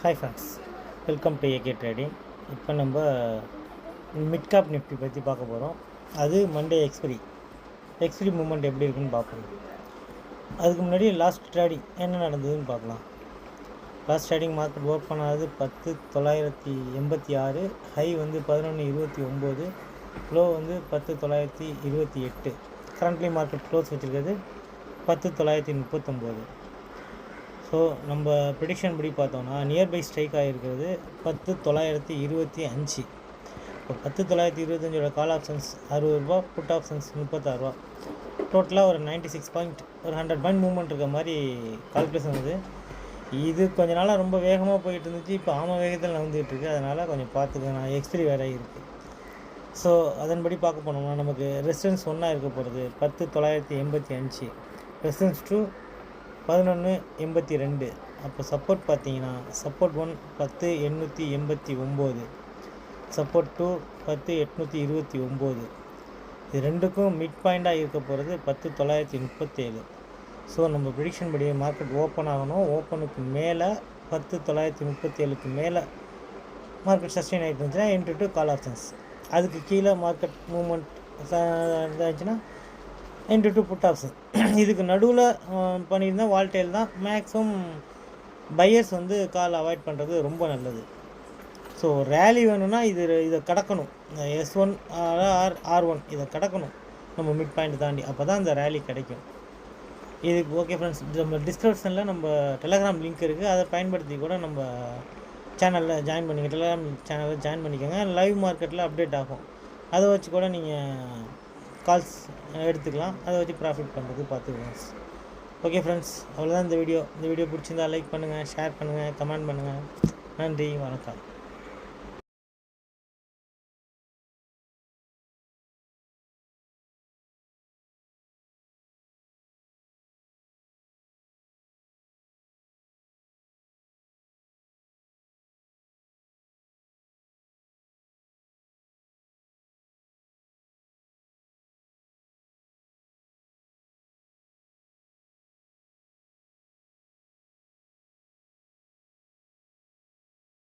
Hi friends, welcome to AK trading. இப்போ நம்ம mid cap Nifty பற்றி பார்க்க போகிறோம். அது மண்டே எக்ஸ்பிரி மூமெண்ட் எப்படி இருக்குன்னு பார்ப்போம். அதுக்கு முன்னாடி லாஸ்ட் ட்ரேடிங் என்ன நடந்ததுன்னு பார்க்கலாம். லாஸ்ட் ட்ரேடிங் மார்க்கெட் ஒர்க் பண்ணாது 10,986, ஹை வந்து 11,29, லோ வந்து 10,928. கரண்ட்லி மார்க்கெட் க்ளோஸ் வச்சுருக்கிறது 10,939. ஸோ நம்ம ப்ரிடிக்ஷன் படி பார்த்தோன்னா நியர்பை ஸ்ட்ரைக் ஆகிருக்கிறது 10,925. இப்போ 10,925 கால் ஆப்ஷன்ஸ் 60 ரூபா, புட் ஆப்ஷன்ஸ் 36 ரூபா. டோட்டலாக ஒரு 96 பாயிண்ட், ஒரு 100 பாயிண்ட் மூவ்மெண்ட் இருக்க மாதிரி கால்குலேஷன் வருது. இது கொஞ்ச நாளாக ரொம்ப வேகமாக போயிட்டு இருந்துச்சு, இப்போ வேகத்தில் நகர்ந்துகிட்டு இருக்குது. அதனால் கொஞ்சம் பார்த்துக்கணும். எக்ஸ்பிரி வேறு இருக்குது. ஸோ அதன்படி பார்க்க போனோம்னா நமக்கு ரெசிடன்ஸ் ஒன்றா இருக்க போகிறது 10,985, ரெசிடன்ஸ் 2 11,82. அப்போ சப்போர்ட் பார்த்தீங்கன்னா சப்போர்ட் 1 10,889, சப்போர்ட் 2 10,829. இது ரெண்டுக்கும் மிட் பாயிண்டாக இருக்க போகிறது 10,937. ஸோ நம்ம ப்ரிடிக்ஷன் படி மார்க்கெட் ஓப்பன் ஆகணும். ஓப்பனுக்கு மேலே 10,937க்கு மேலே மார்க்கெட் சஸ்டெயின் ஆகிட்டு இருந்துச்சுன்னா இன்ட்டு கால் ஆப்ஷன்ஸ், அதுக்கு கீழே மார்க்கெட் மூவ்மெண்ட் இதாச்சுன்னா இன்ட்டு புட் ஆப்ஷன். இதுக்கு நடுவில் பண்ணியிருந்தா வால்டேல் தான். மேக்ஸிமம் பையர்ஸ் வந்து கால் அவாய்ட் பண்ணுறது ரொம்ப நல்லது. ஸோ ரேலி வேணும்னா இதை கடக்கணும். S1 R1 இதை கடக்கணும் நம்ம மிட் பாயிண்ட் தாண்டி. அப்போ தான் இந்த ரேலி கிடைக்கும். இதுக்கு ஓகே ஃப்ரெண்ட்ஸ், நம்ம டிஸ்கிரிப்ஷனில் நம்ம டெலகிராம் லிங்க் இருக்குது. அதை பயன்படுத்தி கூட நம்ம சேனலில் ஜாயின் பண்ணிக்க, டெலகிராம் சேனலில் ஜாயின் பண்ணிக்கோங்க. லைவ் மார்க்கெட்டில் அப்டேட் ஆகும். அதை வச்சு கூட நீங்கள் கால்ஸ் எடுத்துக்கலாம். அதை வச்சு ப்ராஃபிட் பண்ணுறது பார்த்துக்கலாம். ஓகே ஃப்ரெண்ட்ஸ், அவ்வளோதான் இந்த வீடியோ. பிடிச்சிருந்தால் லைக் பண்ணுங்கள், ஷேர் பண்ணுங்கள், கமெண்ட் பண்ணுங்கள். நன்றி, வணக்கம்.